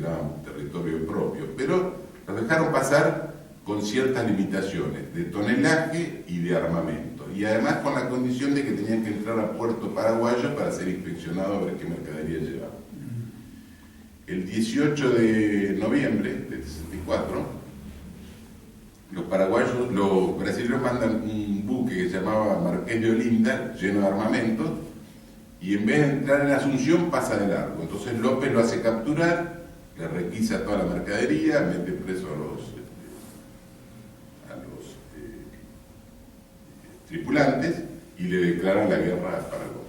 consideraban territorio propio, pero los dejaron pasar con ciertas limitaciones de tonelaje y de armamento, y además con la condición de que tenían que entrar a puerto paraguayo para ser inspeccionados a ver qué mercadería llevaban. El 18 de noviembre del 64, los brasileños mandan un buque que se llamaba Marqués de Olinda, lleno de armamento, y en vez de entrar en Asunción pasa de largo. Entonces López lo hace capturar, le requisa toda la mercadería, mete preso a los tripulantes y le declaran la guerra a Paraguay.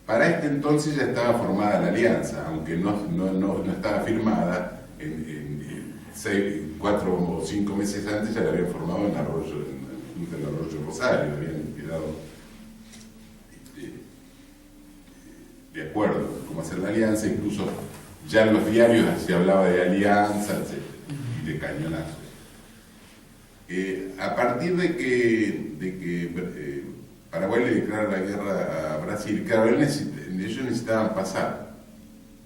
Para este entonces ya estaba formada la alianza, aunque no estaba firmada. En 4 o 5 meses antes ya la habían formado en el Arroyo Rosario, habían quedado de acuerdo en cómo hacer la alianza, incluso ya en los diarios se hablaba de alianza, etc., y de cañonazos. A partir de que Paraguay le declara la guerra a Brasil, claro, ellos necesitaban pasar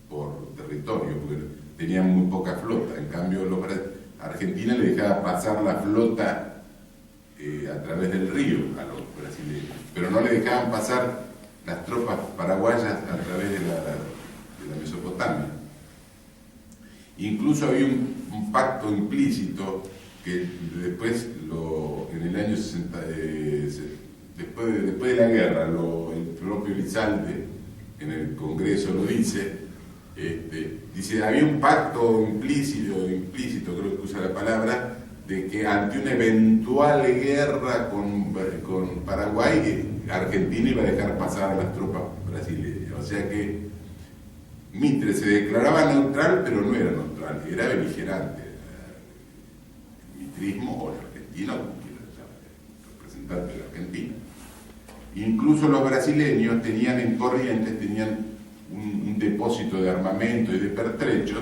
por territorio, porque tenían muy poca flota. En cambio, Argentina le dejaba pasar la flota a través del río a los brasileños, pero no le dejaban pasar las tropas paraguayas a través de la Mesopotamia. Incluso había un pacto implícito que después, en el año 60, después de la guerra, el propio Elizalde en el Congreso lo dice, dice, había un pacto implícito, creo que usa la palabra, de que ante una eventual guerra con Paraguay, Argentina iba a dejar pasar a las tropas brasileñas. O sea que Mitre se declaraba neutral, pero no era neutral, era beligerante. El mitrismo, o el argentino, como quieran llamar, el representante de la Argentina. Incluso los brasileños tenían en Corrientes, un depósito de armamento y de pertrechos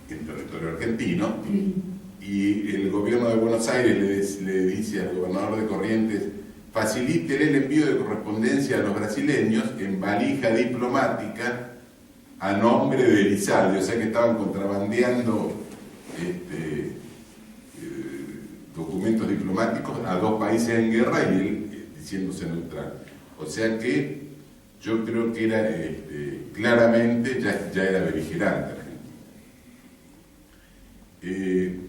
en territorio argentino, y el gobierno de Buenos Aires le dice al gobernador de Corrientes: facilite el envío de correspondencia a los brasileños en valija diplomática a nombre de Elizalde. O sea que estaban contrabandeando documentos diplomáticos a 2 países en guerra y él diciéndose neutral. O sea que yo creo que era claramente ya era beligerante Argentina.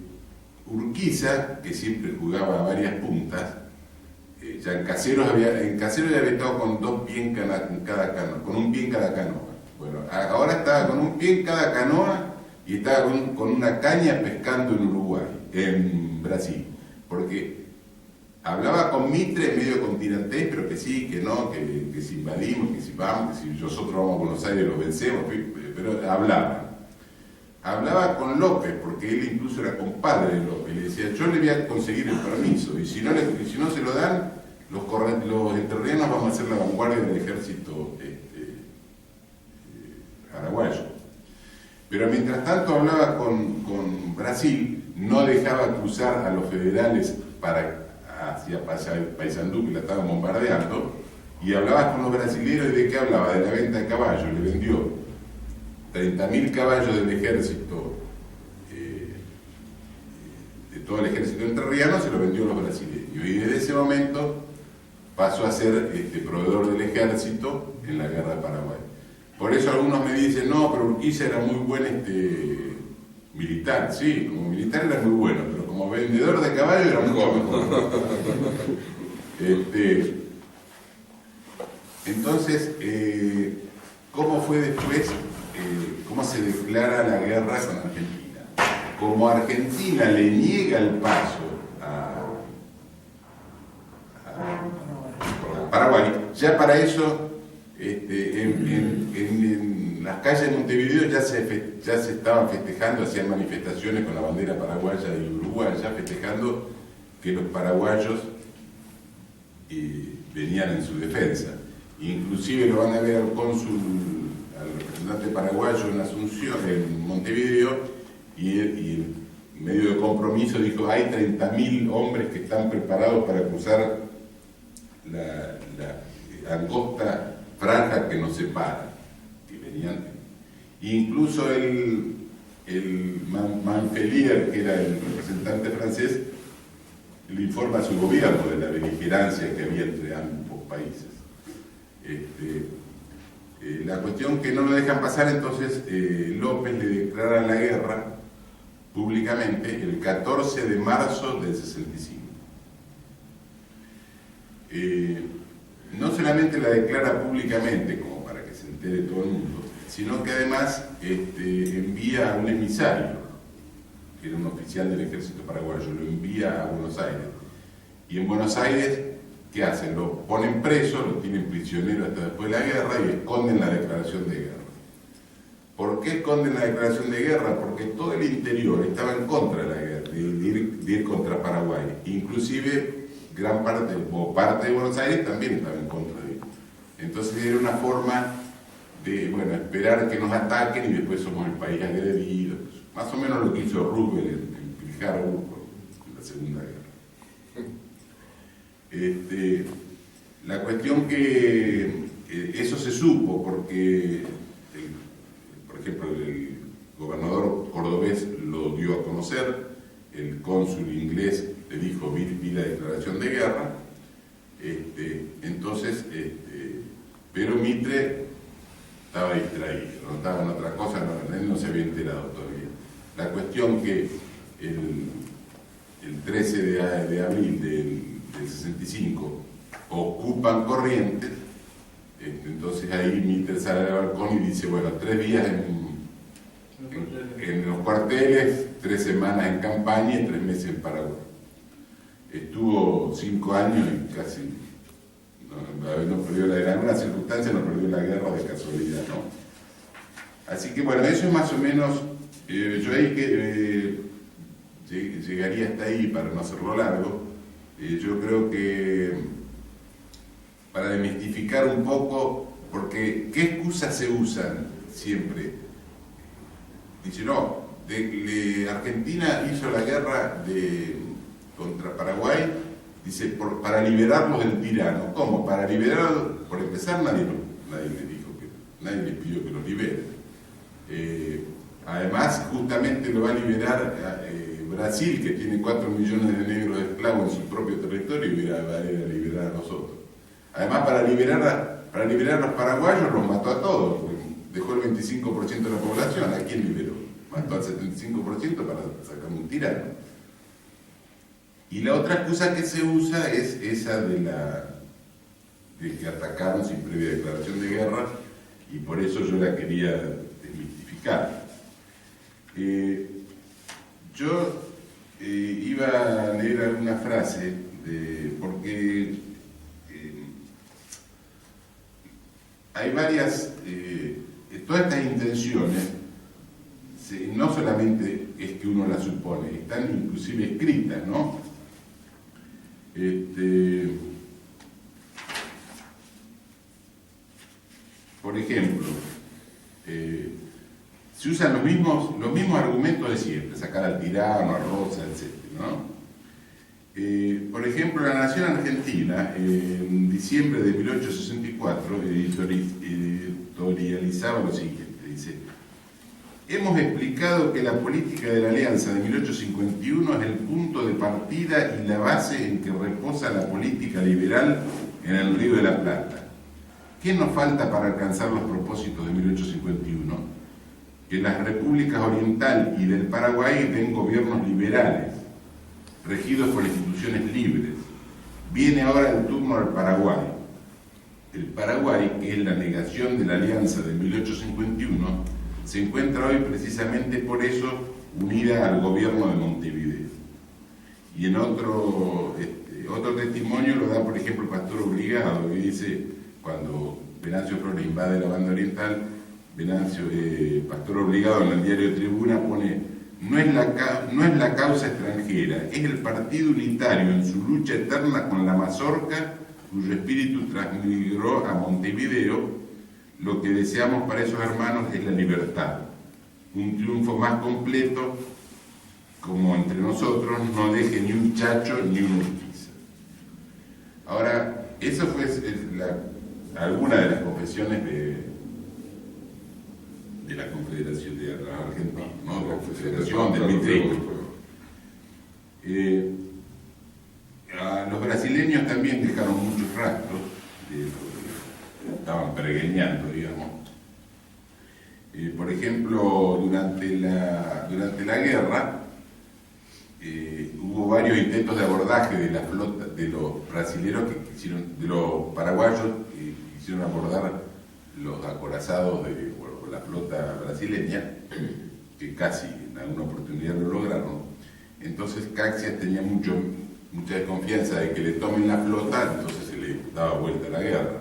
Urquiza, que siempre jugaba a varias puntas, ya en Caseros ya había estado con 2 pies en cada canoa, con un pie en cada canoa. Bueno, ahora estaba con un pie en cada canoa y estaba con una caña pescando en Uruguay, en Brasil, porque hablaba con Mitre medio continental, pero que sí, que no, que si invadimos, que si vamos, que si nosotros vamos a Buenos Aires los vencemos, pero hablaba con López, porque él incluso era compadre de López, le decía: yo le voy a conseguir el permiso, y si no se lo dan, los entrerrianos vamos a hacer la vanguardia del ejército paraguayo. Pero mientras tanto hablaba con Brasil, no dejaba cruzar a los federales hacia Paysandú, que la estaban bombardeando, y hablaba con los brasileños. ¿Y de qué hablaba? De la venta de caballos. Le vendió 30.000 caballos del ejército, de todo el ejército entrerriano, se lo vendió a los brasileños. Y desde ese momento pasó a ser proveedor del ejército en la guerra de Paraguay. Por eso algunos me dicen: no, pero Urquiza era muy buen militar. Sí, como militar era muy bueno, pero como vendedor de caballos era mucho mejor. Entonces, ¿cómo fue después? ¿Cómo se declara la guerra con Argentina? Como Argentina le niega el paso a Paraguay, ya para eso en las calles de Montevideo ya se estaban festejando, hacían manifestaciones con la bandera paraguaya y uruguaya, festejando que los paraguayos venían en su defensa. Inclusive lo van a ver al cónsul, al representante paraguayo en Asunción, en Montevideo, y en medio de compromiso dijo: hay 30.000 hombres que están preparados para cruzar la angosta franja que nos separa. Y Incluso el Manfelier, que era el representante francés, le informa a su gobierno de la beligerancia que había entre ambos países. La cuestión que no lo dejan pasar, entonces López le declara la guerra públicamente el 14 de marzo del 65. No solamente la declara públicamente, como para que se entere todo el mundo, sino que además envía a un emisario, que era un oficial del ejército paraguayo, lo envía a Buenos Aires. Y en Buenos Aires, ¿qué hacen? Lo ponen preso, lo tienen prisionero hasta después de la guerra y esconden la declaración de guerra. ¿Por qué esconden la declaración de guerra? Porque todo el interior estaba en contra de la guerra, de ir contra Paraguay. Inclusive gran parte, o parte de Buenos Aires también estaba en contra de ello. Entonces era una forma de, bueno, esperar que nos ataquen y después somos el país agredido. Más o menos lo que hizo Roosevelt en Pearl Harbor en la Segunda Guerra. La cuestión que eso se supo porque, por ejemplo, el gobernador cordobés lo dio a conocer, el cónsul inglés le dijo, vi la declaración de guerra, entonces, pero Mitre estaba distraído, no estaba en otra cosa, él no se había enterado todavía. La cuestión que el 13 de abril del 65 ocupan Corrientes, entonces ahí Mitre sale al balcón y dice, bueno, 3 días en los cuarteles, 3 semanas en campaña y 3 meses en Paraguay. Estuvo 5 años y casi no perdió en alguna circunstancia no perdió la guerra de casualidad, ¿no? Así que bueno, eso es más o menos, yo ahí llegaría hasta ahí para no hacerlo largo. Yo creo que para desmistificar un poco, porque ¿qué excusas se usan siempre? Dice, no, Argentina hizo la guerra contra Paraguay, dice, para liberarlos del tirano. ¿Cómo? Para liberarlos, por empezar, nadie les pidió que los libere. Además, justamente lo va a liberar Brasil, que tiene 4 millones de negros esclavos en su propio territorio, y va a ir a liberar a nosotros. Además, para liberar a los paraguayos los mató a todos, dejó el 25% de la población. ¿A quién liberó? Mató al 75% para sacar un tirano. Y la otra excusa que se usa es esa de que atacaron sin previa declaración de guerra, y por eso yo la quería desmitificar. Yo iba a leer alguna frase, porque hay varias, todas estas intenciones, no solamente es que uno las supone, están inclusive escritas, ¿no? Por ejemplo, se usan los mismos argumentos de siempre, sacar al tirano, a Rosa, etc., ¿no? Por ejemplo, La Nación Argentina, en diciembre de 1864, editorializaba lo siguiente, dice: hemos explicado que la política de la Alianza de 1851 es el punto de partida y la base en que reposa la política liberal en el Río de la Plata. ¿Qué nos falta para alcanzar los propósitos de 1851? Que las repúblicas oriental y del Paraguay den gobiernos liberales, regidos por instituciones libres. Viene ahora el turno al Paraguay. El Paraguay, que es la negación de la Alianza de 1851, se encuentra hoy precisamente por eso unida al gobierno de Montevideo. Y en otro testimonio lo da, por ejemplo, Pastor Obligado, que dice, cuando Venancio Flores invade la banda oriental, Pastor Obligado en el diario Tribuna pone: no es la causa extranjera, es el partido unitario en su lucha eterna con la mazorca, cuyo espíritu transmigró a Montevideo. Lo que deseamos para esos hermanos es la libertad, un triunfo más completo, como entre nosotros no deje ni un chacho ni un urquiza. Ahora, eso fue alguna de las confesiones de la Confederación de la Argentina, ¿no? De la Confederación del Mitrismo. Los brasileños también dejaron muchos rastros de lo que estaban peregrinando, digamos. Por ejemplo, durante la guerra hubo varios intentos de abordaje de la flota, de los brasileños que quisieron, de los paraguayos que quisieron abordar los acorazados de la flota brasileña, que casi en alguna oportunidad lo lograron. Entonces Caxias tenía mucha desconfianza de que le tomen la flota, entonces se le daba vuelta a la guerra.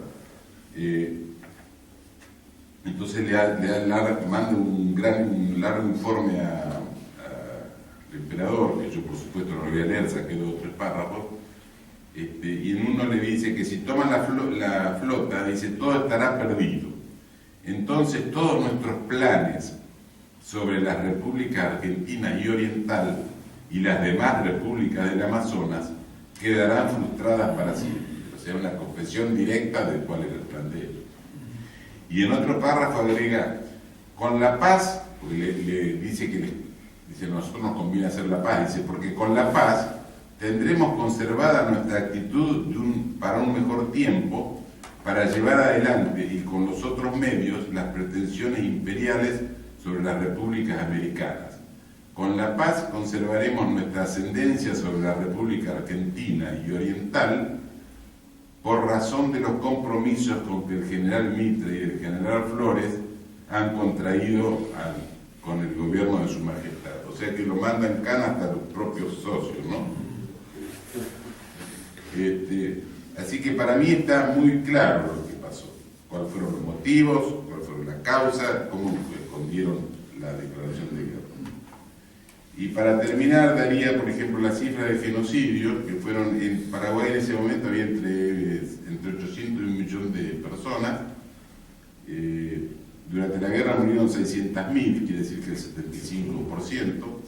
Entonces manda un largo informe al emperador, que yo por supuesto no lo voy a leer, saqué 2 o 3 párrafos, y en uno le dice que si toman la flota, dice, todo estará perdido. Entonces todos nuestros planes sobre la República Argentina y Oriental y las demás repúblicas del Amazonas quedarán frustradas para siempre. O sea, una confesión directa de cuál era el plan de ellos. Y en otro párrafo agrega, con la paz, porque le dice dice, nosotros nos conviene hacer la paz, dice, porque con la paz tendremos conservada nuestra actitud para un mejor tiempo, para llevar adelante y con los otros medios las pretensiones imperiales sobre las repúblicas americanas. Con la paz conservaremos nuestra ascendencia sobre la República Argentina y Oriental por razón de los compromisos con que el general Mitre y el general Flores han contraído con el gobierno de su majestad. O sea que lo mandan cana hasta los propios socios, ¿no? Así que para mí está muy claro lo que pasó. Cuáles fueron los motivos, cuál fue la causa, cómo escondieron la declaración de guerra. Y para terminar, daría, por ejemplo, la cifra de genocidios, que fueron en Paraguay en ese momento había entre 800 y 1 millón de personas. Durante la guerra murieron 600.000, quiere decir que el 75%.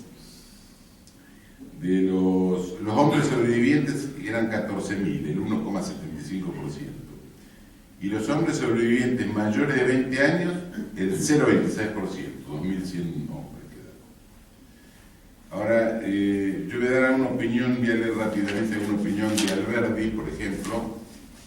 De los hombres sobrevivientes eran 14.000, el 1,75%. Y los hombres sobrevivientes mayores de 20 años, el 0,26%, 2.100 hombres quedaron. Ahora, yo voy a dar una opinión, voy a leer rápidamente una opinión de Alberti, por ejemplo,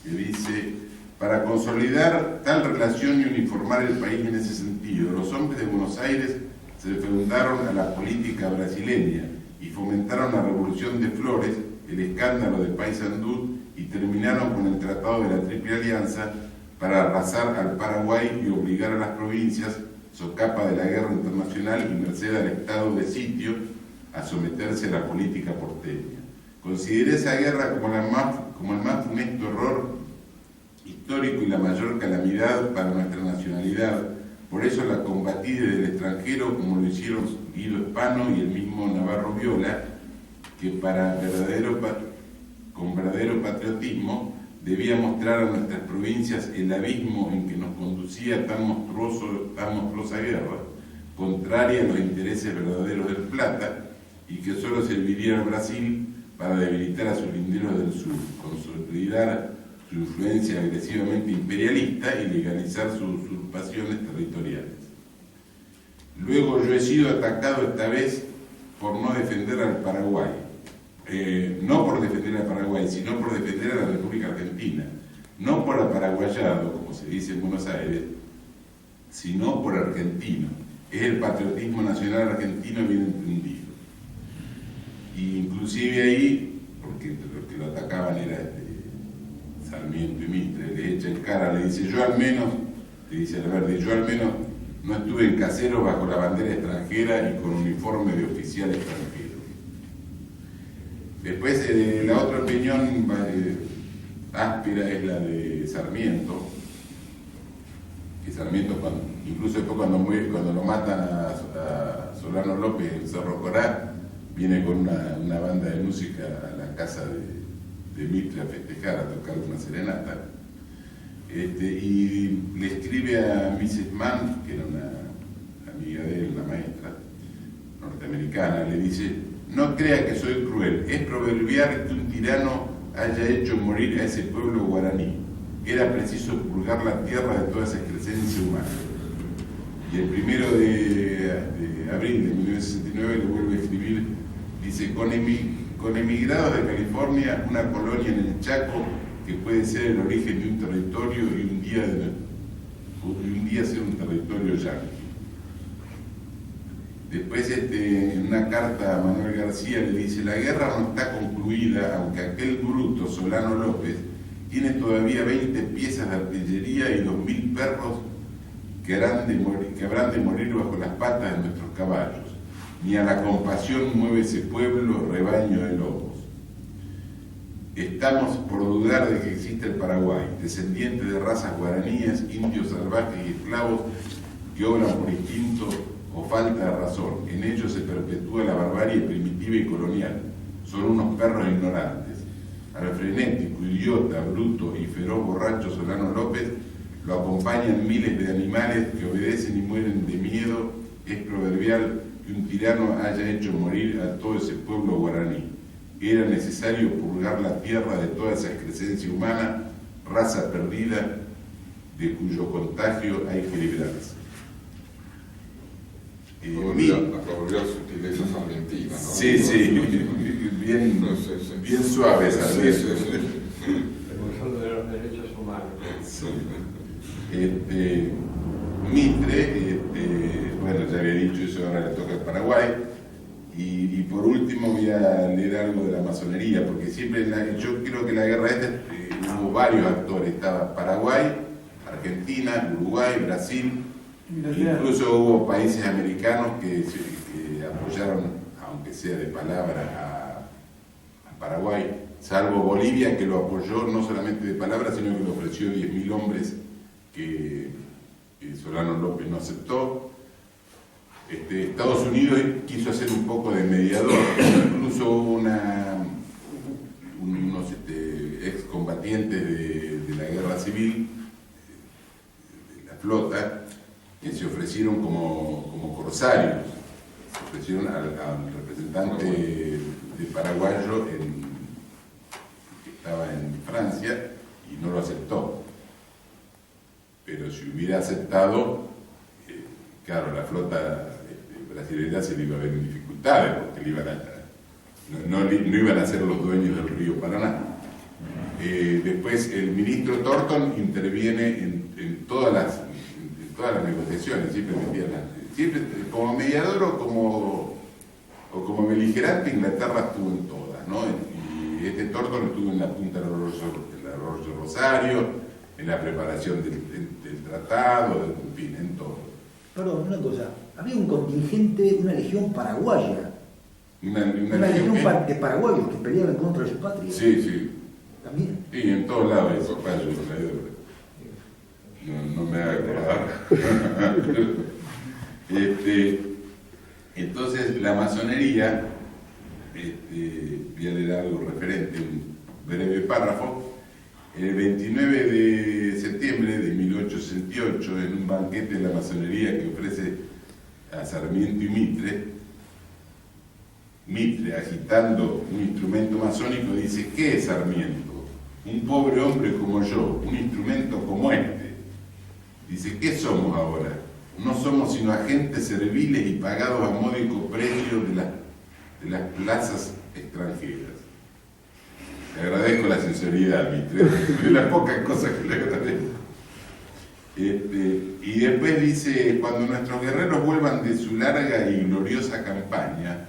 que dice, para consolidar tal relación y uniformar el país en ese sentido, los hombres de Buenos Aires se fundaron a la política brasileña y fomentaron la revolución de Flores, el escándalo de Paysandú y terminaron con el Tratado de la Triple Alianza para arrasar al Paraguay y obligar a las provincias, socapa de la guerra internacional y merced al estado de sitio, a someterse a la política porteña. Consideré esa guerra como el más funesto error histórico y la mayor calamidad para nuestra nacionalidad. Por eso la combatí desde el extranjero, como lo hicieron Guido Hispano y el mismo Navarro Viola, que con verdadero patriotismo debía mostrar a nuestras provincias el abismo en que nos conducía tan monstruosa guerra, contraria a los intereses verdaderos del Plata, y que solo serviría al Brasil para debilitar a sus linderos del sur, consolidar su influencia agresivamente imperialista y legalizar sus usurpaciones territoriales. Luego yo he sido atacado esta vez por no defender al Paraguay, no por defender al Paraguay, sino por defender a la República Argentina, no por aparaguayado, como se dice en Buenos Aires, sino por argentino. Es el patriotismo nacional argentino bien entendido. Y inclusive ahí, porque los que lo atacaban era Sarmiento y Mitre, le echa en cara, le dice, yo al menos no estuve en casero bajo la bandera extranjera y con uniforme de oficial extranjero. Después, la otra opinión áspera es la de Sarmiento, que Sarmiento, incluso después cuando lo matan a Solano López en Cerro Corá, viene con una banda de música a la casa de Mitre a festejar, a tocar una serenata, y le escribe a Mrs. Mann, que era una amiga de él, una maestra norteamericana, le dice, no crea que soy cruel, es proverbial que un tirano haya hecho morir a ese pueblo guaraní, era preciso purgar la tierra de toda esa excrescencia humana. Y el 1 de abril de 1969 lo vuelve a escribir, dice, con emigrados de California, una colonia en el Chaco que puede ser el origen de un territorio y un día ser un territorio yanqui. Después, en una carta a Manuel García le dice, la guerra no está concluida, aunque aquel bruto Solano López tiene todavía 20 piezas de artillería y 2000 perros que habrán de morir bajo las patas de nuestros caballos. Ni a la compasión mueve ese pueblo rebaño de lobos. Estamos por dudar de que existe el Paraguay, descendiente de razas guaraníes, indios salvajes y esclavos que obran por instinto o falta de razón. En ellos se perpetúa la barbarie primitiva y colonial. Son unos perros ignorantes. Al frenético, idiota, bruto y feroz borracho Solano López lo acompañan miles de animales que obedecen y mueren de miedo. Es proverbial que un tirano haya hecho morir a todo ese pueblo guaraní. Era necesario purgar la tierra de toda esa excrescencia humana, raza perdida, de cuyo contagio hay que librarse. La proverbial sutileza argentina, ¿no? Sí, sí, bien suave esa de los derechos humanos. Sí. Mitre, bueno, ya había dicho eso, ahora le toca al Paraguay. Y por último voy a leer algo de la masonería, porque siempre, yo creo que la guerra hubo varios actores, estaba Paraguay, Argentina, Uruguay, Brasil, incluso hubo países americanos que apoyaron, aunque sea de palabra, a Paraguay, salvo Bolivia, que lo apoyó no solamente de palabra, sino que le ofreció 10.000 hombres que Solano López no aceptó. Estados Unidos quiso hacer un poco de mediador, incluso hubo unos excombatientes de la guerra civil, de la flota, que se ofrecieron como corsarios, se ofrecieron al representante de paraguayo que estaba en Francia y no lo aceptó. Pero si hubiera aceptado, claro, la flota brasileña se le iba a ver en dificultades porque no iban a ser los dueños del río Paraná. Después el ministro Thornton interviene en todas las negociaciones, siempre como mediador o como beligerante. Inglaterra estuvo en todas, ¿no? Y Thornton estuvo en la punta del Arroyo Rosario, en la preparación del tratado, en fin, en todo. Perdón, una cosa, había un contingente, una legión paraguaya, una legión de paraguayos que peleaban contra su patria. Sí, sí. ¿También? Sí, en todos lados hay zapallos, no me haga acordar. Entonces, la masonería, voy a leer algo referente, un breve párrafo. El 29 de septiembre de 1868, en un banquete de la masonería que ofrece a Sarmiento y Mitre, agitando un instrumento masónico, dice: ¿qué es Sarmiento? Un pobre hombre como yo, un instrumento como este. Dice: ¿qué somos ahora? No somos sino agentes serviles y pagados a módico precio de las plazas extranjeras. Le agradezco la sinceridad, Mitre, de las pocas cosas que le agradezco. Y después dice: cuando nuestros guerreros vuelvan de su larga y gloriosa campaña,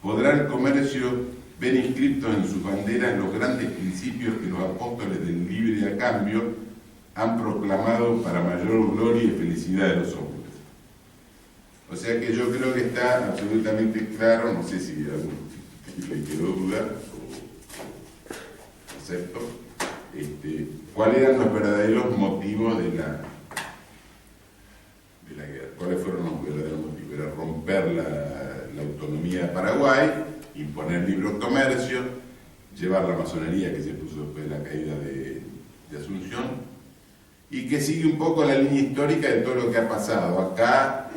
podrá el comercio ver inscriptos en sus banderas los grandes principios que los apóstoles del libre a cambio han proclamado para mayor gloria y felicidad de los hombres. O sea que yo creo que está absolutamente claro, no sé si a alguno le quedó duda o acepto, cuáles eran los verdaderos motivos de la guerra. ¿Cuáles fueron los verdaderos motivos? Era romper la autonomía de Paraguay, imponer libre comercio, llevar la masonería que se puso después de la caída de Asunción, y que sigue un poco la línea histórica de todo lo que ha pasado acá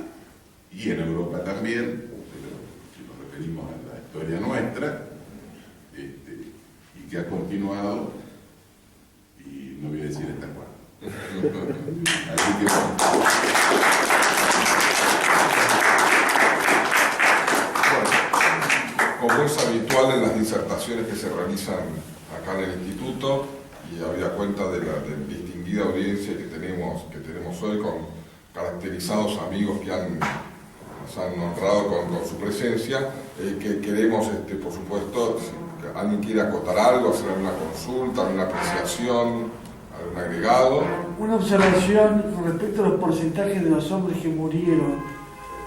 y en Europa también, pero si nos referimos a la historia nuestra, y que ha continuado, y no voy a decir hasta cuándo. Así que bueno. como es habitual en las disertaciones que se realizan acá en el instituto, y había cuenta de la distinguida audiencia que tenemos hoy, con caracterizados amigos que nos han honrado con su presencia, que queremos, por supuesto, si alguien quiere acotar algo, hacer alguna consulta, alguna apreciación, algún agregado. Una observación con respecto a los porcentajes de los hombres que murieron,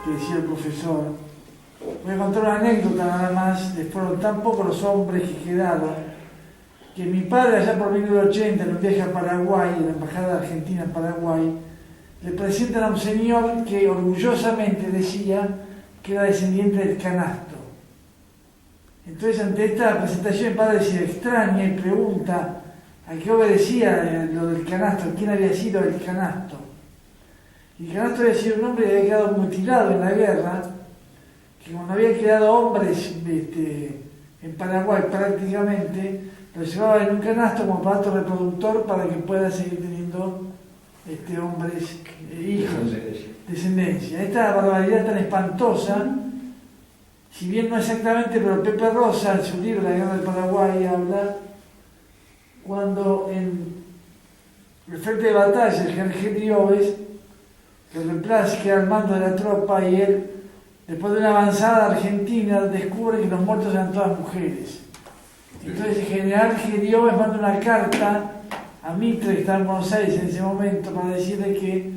que decía el profesor. Voy a contar una anécdota nada más. Fueron tan pocos los hombres que quedaron, que mi padre allá por 1980, en un viaje a Paraguay, en la Embajada de Argentina en Paraguay, le presentan a un señor que orgullosamente decía que era descendiente del canasto. Entonces, ante esta presentación, mi padre se extraña y pregunta a qué obedecía lo del canasto, quién había sido el canasto. Y el canasto había sido un hombre que había quedado mutilado en la guerra, que cuando habían quedado hombres en Paraguay prácticamente, lo llevaba en un canasto como aparato reproductor para que pueda seguir teniendo hombres, hijos, descendencia. Esta barbaridad tan espantosa, si bien no exactamente, pero Pepe Rosa, en su libro La Guerra del Paraguay, habla cuando en el frente de batalla el general Geriobes, que reemplaza, queda al mando de la tropa, y él, después de una avanzada argentina, descubre que los muertos eran todas mujeres. Entonces el general Geriobes manda una carta a Mitre, que estaba en Buenos Aires en ese momento, para decirle que,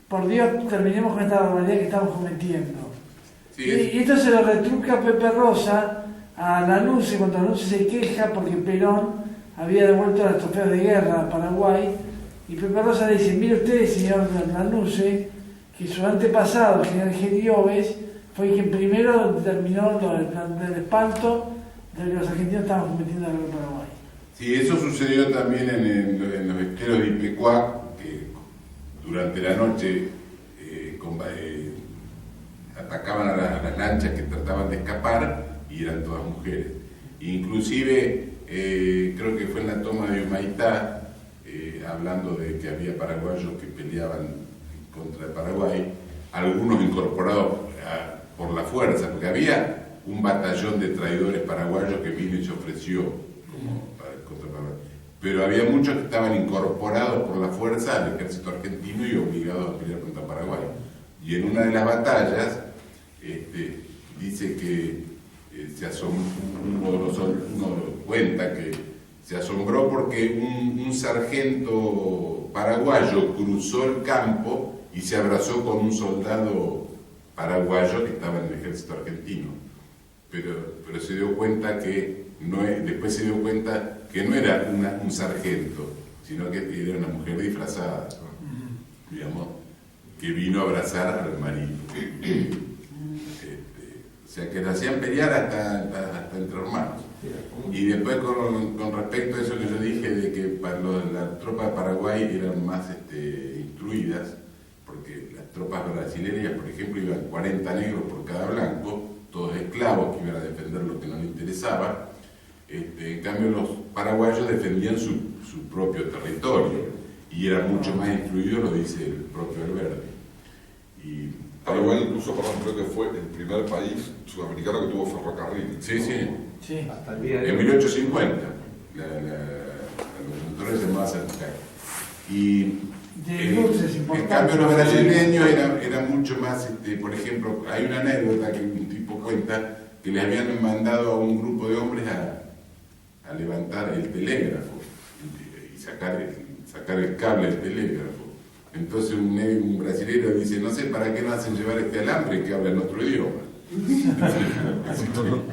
por Dios, terminemos con esta barbaridad que estamos cometiendo. Sí. Y esto se lo retruca Pepe Rosa a Lanusse, cuando Lanusse se queja porque Perón había devuelto los trofeos de guerra a Paraguay, y Pepe Rosa le dice: mire usted, señor Lanusse, que su antepasado, el general Geriobes, fue quien primero determinó el espanto de que los argentinos estaban cometiendo en el Paraguay. Sí, eso sucedió también en los esteros de Ipecuá, que durante la noche atacaban a las lanchas que trataban de escapar, y eran todas mujeres. Inclusive, creo que fue en la toma de Humaitá, hablando de que había paraguayos que peleaban contra Paraguay, algunos incorporados por la fuerza, porque había un batallón de traidores paraguayos que vino y se ofreció contra Paraguay. Pero había muchos que estaban incorporados por la fuerza al ejército argentino y obligados a pelear contra Paraguay. Y en una de las batallas, dice que uno cuenta que se asombró porque un sargento paraguayo cruzó el campo y se abrazó con un soldado paraguayo que estaba en el ejército argentino. Pero se dio cuenta que después se dio cuenta que no era un sargento, sino que era una mujer disfrazada, digamos, que vino a abrazar al marido. O sea, que la hacían pelear hasta entre hermanos. Y después, con respecto a eso que yo dije, de que las tropas de Paraguay eran más instruidas, porque las tropas brasileñas, por ejemplo, iban 40 negros por cada blanco, todos esclavos que iban a defender lo que no les interesaba. En cambio, los paraguayos defendían su propio territorio y eran mucho más instruidos, lo dice el propio Alberdi. Paraguay incluso, creo que fue el primer país sudamericano que tuvo ferrocarril. Sí, sí. Sí. Hasta el día de hoy. En 1850. La locomotora se llamaba Santiago. Y en cambio los brasileños eran mucho más, por ejemplo, hay una anécdota que un tipo cuenta que le habían mandado a un grupo de hombres a levantar el telégrafo y sacar el cable del telégrafo. Entonces un brasileño dice: no sé para qué nos hacen llevar este alambre que habla nuestro idioma.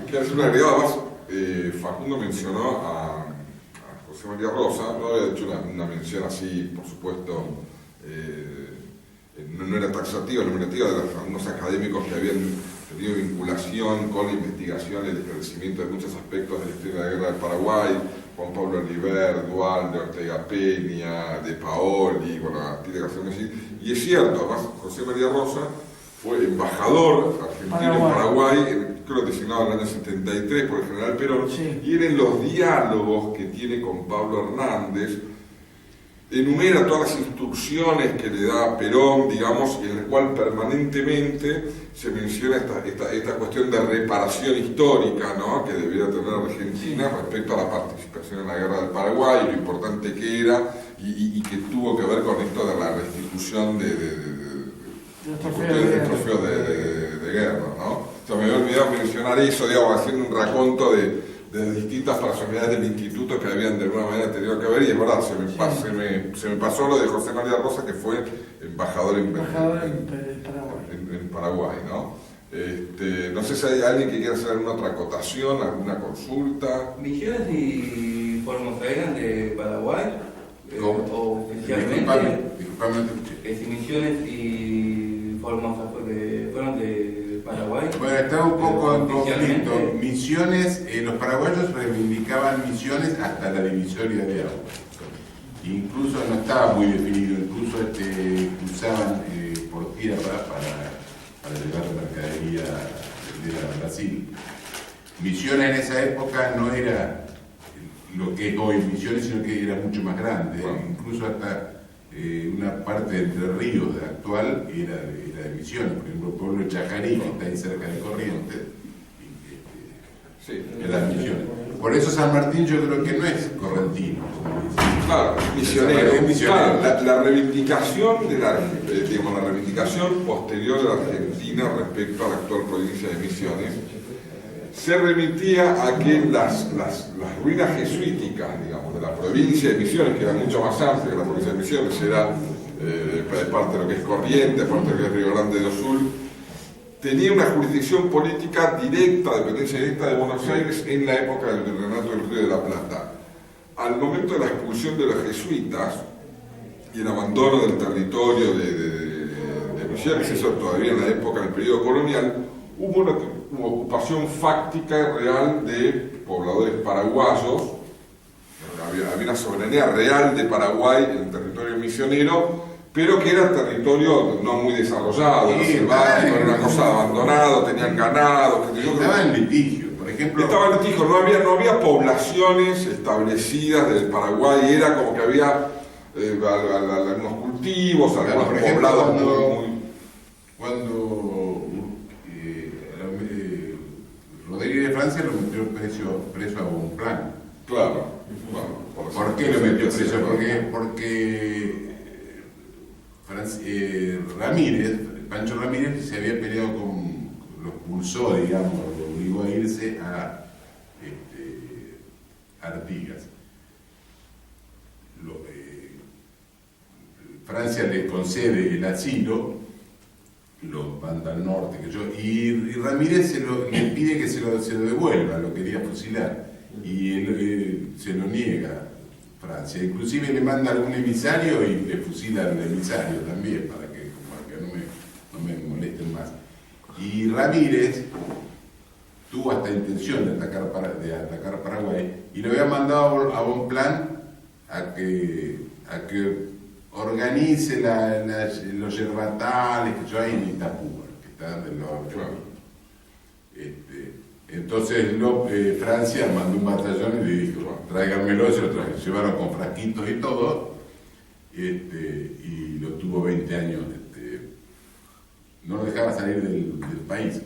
Quiero hacer una agregada más. Facundo mencionó a José María Rosa, no había hecho una mención así, por supuesto, no era taxativa, nominativa, de algunos académicos que habían tenido vinculación con la investigación y el esclarecimiento de muchos aspectos de la historia de la guerra del Paraguay: Juan Pablo Oliver, Dualde, Ortega Peña, De Paoli, tiene que hacer así. Y es cierto, además, José María Rosa fue embajador argentino en Paraguay, creo designado en el año 73 por el general Perón, sí. Y en los diálogos que tiene con Pablo Hernández, enumera todas las instrucciones que le da Perón, digamos, y en el cual permanentemente se menciona esta cuestión de reparación histórica, ¿no?, que debiera tener Argentina respecto a la participación en la guerra del Paraguay, lo importante que era y que tuvo que ver con esto de la restitución del trofeo de guerra, ¿no? O sea, me había olvidado mencionar eso, digamos, haciendo un raconto de distintas personalidades del instituto que habían de alguna manera tenido que ver, y es verdad, se me pasó lo de José María Rosa, que fue embajador en Paraguay, ¿no? No sé si hay alguien que quiera hacer alguna otra acotación, alguna consulta. ¿Misiones y Formosa eran de Paraguay? ¿O oficialmente? Disculpame. Si Misiones y Formosa fueron de Paraguay. Bueno, estaba un poco en conflicto. Misiones, los paraguayos reivindicaban Misiones hasta la divisoria de agua. Incluso no estaba muy definido, incluso cruzaban por tierra para llevar mercadería de Brasil. Misiones en esa época no era lo que es hoy Misiones, sino que era mucho más grande. Bueno. Incluso hasta una parte de Entre Ríos actual era de Misiones, por ejemplo el pueblo de Chajarí, que está ahí cerca de Corrientes, era de Misiones. Por eso San Martín yo creo que no es correntino, como dice. Claro, misionero. Claro, la reivindicación la reivindicación posterior de la Argentina respecto a la actual provincia de Misiones se remitía a que las ruinas jesuíticas, digamos, de la provincia de Misiones, que era mucho más amplia que la provincia de Misiones, era parte de lo que es Corrientes, parte de lo que es Río Grande do Sul, tenía una jurisdicción política directa, dependencia directa de Buenos Aires en la época del Virreinato del Río de la Plata. Al momento de la expulsión de los jesuitas y el abandono del territorio de Misiones, eso todavía en la época del periodo colonial, hubo una ocupación fáctica y real de pobladores paraguayos. Había una soberanía real de Paraguay en el territorio misionero, pero que era territorio no muy desarrollado, era una cosa abandonada, tenían ganado. Estaba en litigio, por ejemplo. Estaba en litigio, no había poblaciones establecidas del Paraguay, era como que había algunos cultivos, algunos poblados cuando Rodríguez de Francia lo metió preso a Bonpland. Claro. ¿Por qué lo metió preso? Porque Pancho Ramírez se había peleado lo expulsó, digamos, lo obligó a irse a Artigas. Francia le concede el asilo, lo manda al norte, y Ramírez le pide que se lo devuelva, lo quería fusilar, y él se lo niega Francia, inclusive le manda algún emisario y le fusila al emisario también, para que no me molesten más. Y Ramírez tuvo hasta intención de atacar Paraguay, y le había mandado a Bonpland a que organice los yerbatales que yo hay en Itapúa, que están del lado entonces Francia mandó un batallón y le dijo, tráiganmelo, se lo llevaron con frasquitos y todo, y lo tuvo 20 años, no lo dejaba salir del país.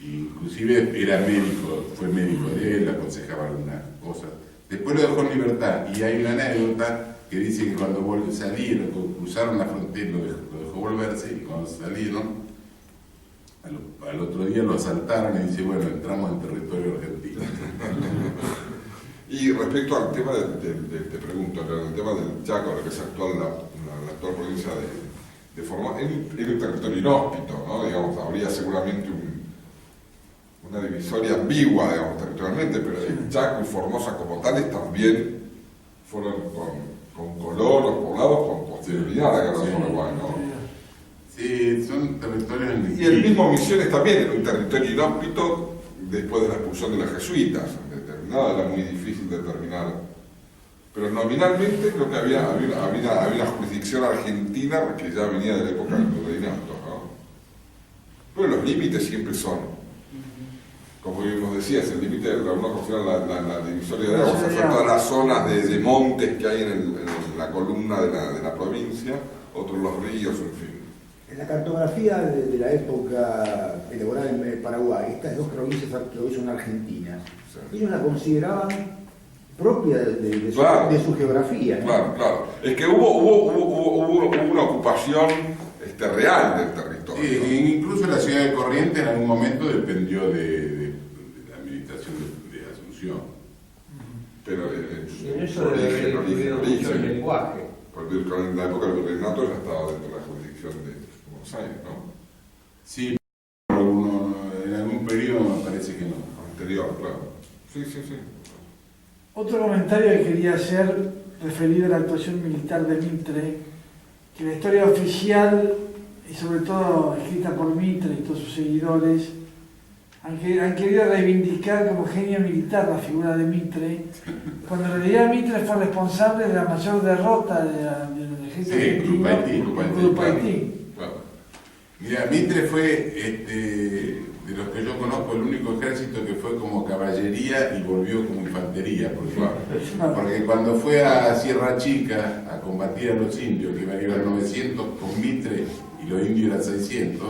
Inclusive era médico, fue médico de él, aconsejaba algunas cosas. Después lo dejó en libertad, y hay una anécdota que dice que cuando salieron, cruzaron la frontera, lo dejó volverse, y cuando salieron, al otro día lo asaltaron y dice, bueno, entramos en territorio argentino. Y respecto al tema te pregunto, el tema del Chaco, lo que es la actual provincia de Formosa, es un territorio inhóspito, ¿no? Digamos, habría seguramente una divisoria ambigua, digamos, territorialmente, pero el Chaco y Formosa como tales también fueron con colonos poblados con posterioridad a la guerra del Paraguay, ¿no? Sí, son territorios en y el mismo Misiones también era un territorio inhóspito después de la expulsión de los jesuitas. Determinada era muy difícil de determinar. Pero nominalmente creo que había una jurisdicción argentina que ya venía de la época del virreinato, ¿no? Pero los límites siempre son como vos decías, el límite, algunos consideran la divisoria de aguas, son todas las zonas de montes que hay en la columna de la provincia, otros los ríos, en fin. En la cartografía de la época elaborada en Paraguay, estas dos provincias que hoy son Argentina, sí, ellos la consideraban propia de su geografía, ¿no? Claro. Es que hubo una ocupación real del territorio. Sí, incluso la ciudad de Corrientes en algún momento dependió de la administración de Asunción. Pero en eso debe haber influido mucho el lenguaje. Porque en la época del virreinato ya estaba dentro de la jurisdicción de Buenos Aires, ¿no? Sí, en algún periodo me parece que no. Anterior, claro. Sí. Otro comentario que quería hacer referido a la actuación militar de Mitre, que la historia oficial, y sobre todo escrita por Mitre y todos sus seguidores, han querido reivindicar como genio militar la figura de Mitre, cuando en realidad Mitre fue responsable de la mayor derrota del ejército argentino en Curupaití. Claro. Mira, Mitre fue, de los que yo conozco, el único ejército que fue como caballería y volvió como infantería, porque cuando fue a Sierra Chica a combatir a los indios, que iban a ir a 900 con Mitre y los indios eran 600,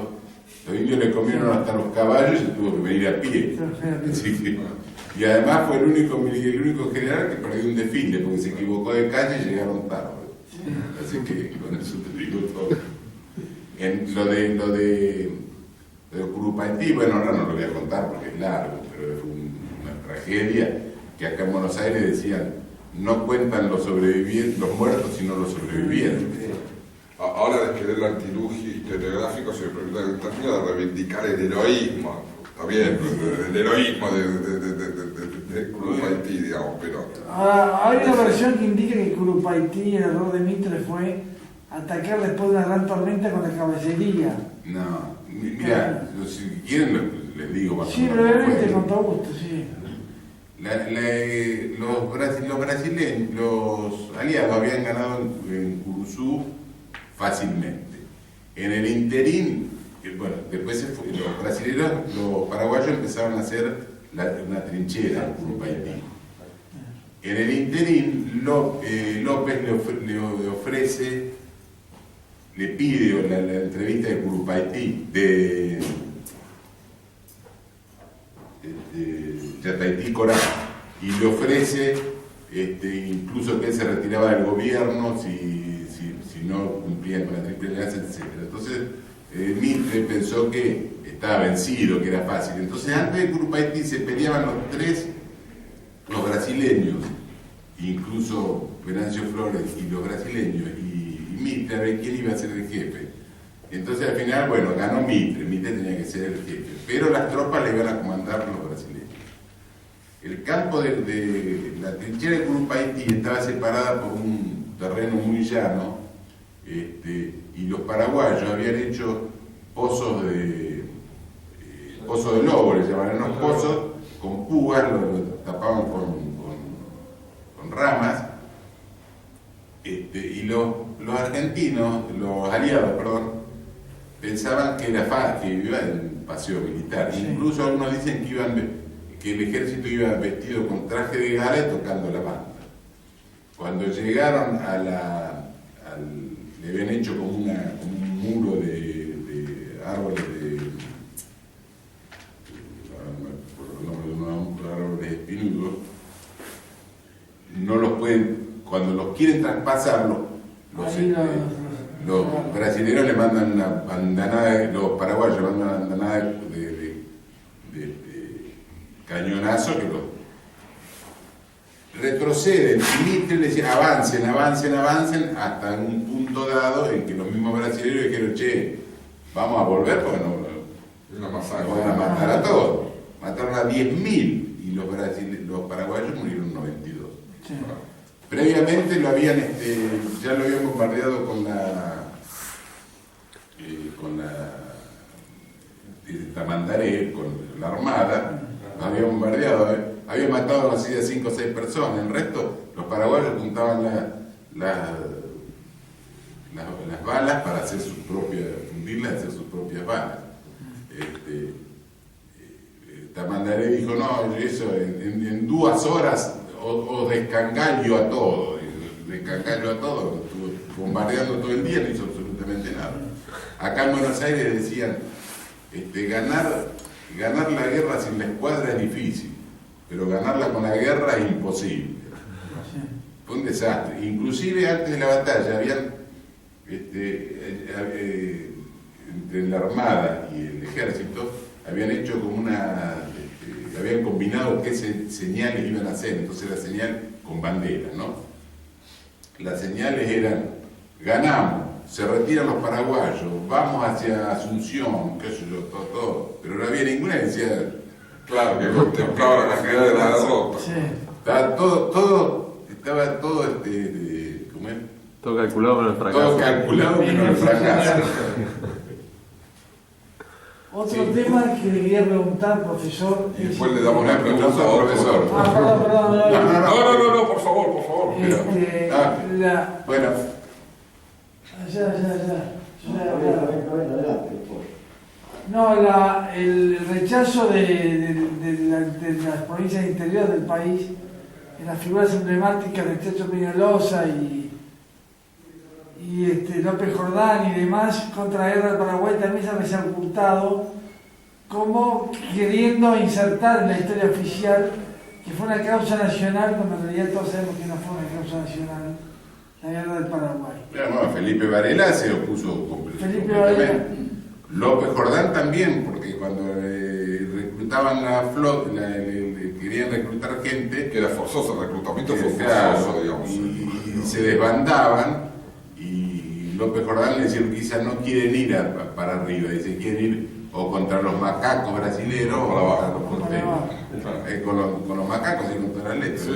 los indios le comieron hasta los caballos y tuvo que venir a pie. Y además fue el único general que perdió un desfile porque se equivocó de calle y llegaron tarde. Así que con eso te digo todo. En lo de Curupaití, bueno, ahora no lo voy a contar porque es largo, pero fue una tragedia que acá en Buenos Aires decían, no cuentan los muertos, sino los sobrevivientes. Ahora desde el artilugio historiográfico se permite el término de reivindicar el heroísmo, está bien, el heroísmo de Curupaití, digamos, pero... Ahora, hay una versión que indica que Curupaití, el error de Mitre fue atacar después de una gran tormenta con la caballería. No, mira, si quieren les digo. Sí, brevemente, con todo gusto, sí. Los brasileños, los aliados habían ganado en Curuzú fácilmente. En el interín, bueno, después los paraguayos empezaron a hacer una trinchera en Curupaití. En el interín, López le pide la entrevista de Curupaití, de Yataití Corá, y le ofrece incluso que él se retiraba del gobierno si no cumplían con la triple alianza, etc. Entonces Mitre pensó que estaba vencido, que era fácil. Entonces antes de Curupaití se peleaban los brasileños, incluso Venancio Flores y los brasileños, y Mitre a ver quién iba a ser el jefe. Entonces al final, bueno, ganó Mitre tenía que ser el jefe, pero las tropas le iban a comandar los brasileños. El campo de la trinchera de Curupaití estaba separada por un terreno muy llano, y los paraguayos habían hecho pozos de lobo, les llamaban unos pozos con púas, lo tapaban con ramas, y los argentinos, los aliados, pensaban que iba en paseo militar. Sí. Incluso algunos dicen que el ejército iba vestido con traje de gala y tocando la banda. Cuando llegaron le habían hecho como un muro de árboles árboles espinudos. No los pueden, cuando los quieren traspasar, los brasileños le mandan una bandanada, los paraguayos le mandan una bandanada de cañonazo que los retroceden. Y Mitre le decía avancen hasta un punto dado en que los mismos brasileños dijeron, che, vamos a volver porque nos van a matar a todos. Mataron a 10.000 y los paraguayos murieron 92. Sí. Previamente ya lo habían bombardeado con la Tamandaré, con la armada, lo había bombardeado, había matado así de 5 o 6 personas. El resto, los paraguayos juntaban las balas para hacer fundirlas y hacer sus propias balas. Vanderlei dijo, no, eso en 2 horas os descangallo a todo. Descangallo a todo, estuvo bombardeando todo el día, no hizo absolutamente nada. Acá en Buenos Aires decían, ganar la guerra sin la escuadra es difícil, pero ganarla con la guerra es imposible. Fue un desastre. Inclusive antes de la batalla habían entre la Armada y el Ejército habían hecho como habían combinado qué señales iban a hacer. Entonces la señal con bandera, ¿no? Las señales eran: ganamos, se retiran los paraguayos, vamos hacia Asunción, qué sé yo, todo. Pero no había ninguna que decía, claro, que contemplaba la cantidad de la derrota. Sí. Estaba todo ¿cómo es? Todo calculado menos el fracaso. Todo calculado menos el fracaso. Otro tema que le quería preguntar, profesor. Y después le damos una pregunta al profesor. Perdón. No, por favor. Bueno. No, el rechazo de las provincias interiores del país, en las figuras emblemáticas de Techo Peñalosa y López Jordán y demás contra la guerra del Paraguay, también se ha ocultado como queriendo insertar en la historia oficial que fue una causa nacional, cuando en realidad todos sabemos que no fue una causa nacional, la guerra del Paraguay. Bueno, Felipe Varela se opuso completamente. López Jordán también, porque cuando reclutaban la flota, querían reclutar gente, que era forzoso, el reclutamiento fue claro, forzoso, digamos. Y se desbandaban, y López Jordán le decía que quizás no quieren ir para arriba, dice, quieren ir o contra los macacos brasileños o contra los porteños. Con los macacos y contra las letras. Sí.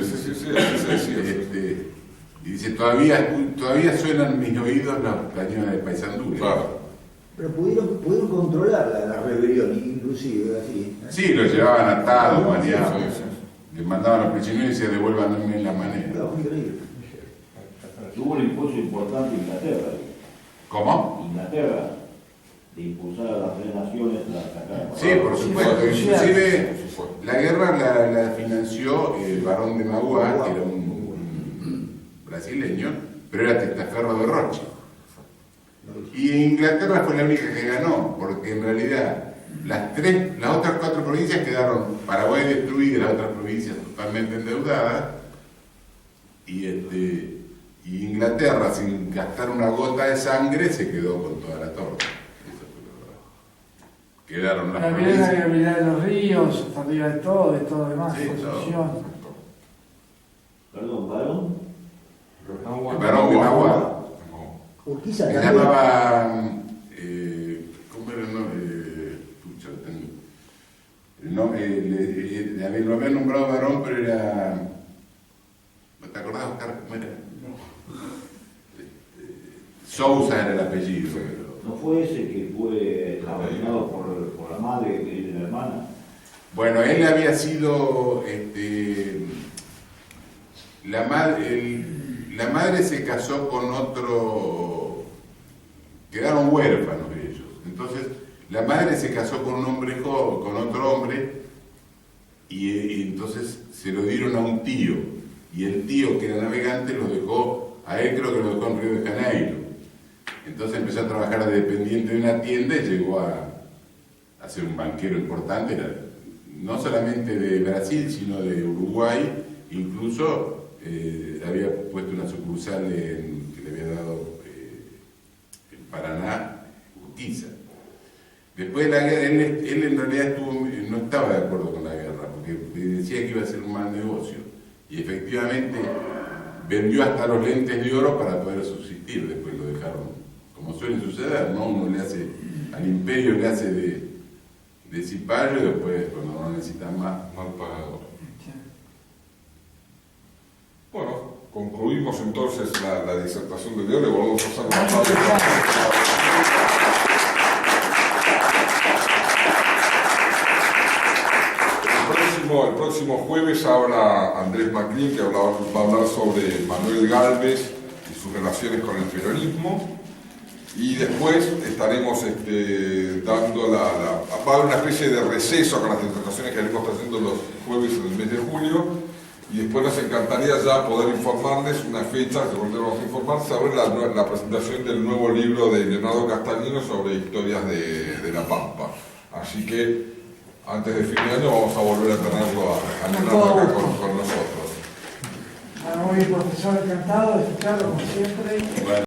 Y dice, todavía suenan mis oídos los cañones de Paysandú. Claro. Pero pudieron controlar la rebelión, inclusive, así. Sí, lo llevaban atados, mareados. Sí. Le mandaban a los prisioneros y se devuelvan en la manera. Claro, increíble. Tuvo un impulso importante Inglaterra. ¿Cómo? Inglaterra, de impulsar a las 3 naciones a sacar. Sí, por supuesto. Inclusive la guerra la financió el barón de Mauá, que era un brasileño, pero era testaferro de Rocha. Y Inglaterra fue la única que ganó, porque en realidad las otras 4 provincias quedaron, Paraguay destruida, las otras provincias totalmente endeudadas, y Inglaterra, sin gastar una gota de sangre, se quedó con toda la torta. Eso fue lo verdad. Quedaron las provincias. La habilidad de los ríos, hasta arriba de todo lo demás, Sí, construcción. Perdón, varón. El barón de Mauá. Urquiza Se también. llamaba, ¿cómo era el nombre? Lo había nombrado varón, pero era, ¿no te acordás, Oscar? ¿Cómo era? Sousa era el apellido. ¿No fue ese que fue asesinado por la madre de la hermana? Bueno, él había sido, la madre se casó con otro, quedaron huérfanos ellos. Entonces, la madre se casó con un hombre joven, con otro hombre, y entonces se lo dieron a un tío. Y el tío, que era navegante, lo dejó, a él creo que lo dejó en Río de Janeiro. Entonces empezó a trabajar de dependiente de una tienda y llegó a ser un banquero importante, no solamente de Brasil, sino de Uruguay. Incluso había puesto una sucursal que le había dado en Paraná, Urquiza. Después de la guerra, él en realidad no estaba de acuerdo con la guerra, porque decía que iba a ser un mal negocio. Y efectivamente vendió hasta los lentes de oro para poder subsistir. Después lo dejaron, como suele suceder, ¿no? Uno le hace, al imperio le hace de cipayo, y después cuando no necesitan más, Mal pagador. Bueno, concluimos entonces la disertación de hoy. Le volvemos a hacer una pausa. El próximo jueves habla Andrés Maclín, que va a hablar sobre Manuel Gálvez y sus relaciones con el peronismo. Y después estaremos dando va a haber una especie de receso con las presentaciones que haremos trayendo los jueves en el mes de julio. Y después nos encantaría ya poder informarles una fecha, que volvemos a informar, sobre la presentación del nuevo libro de Leonardo Castagnino sobre historias de La Pampa. Así que antes de fin de año vamos a volver a tenerlo a Leonardo acá con nosotros. Bueno, muy bien, profesor, encantado de escucharlo como siempre. Bueno.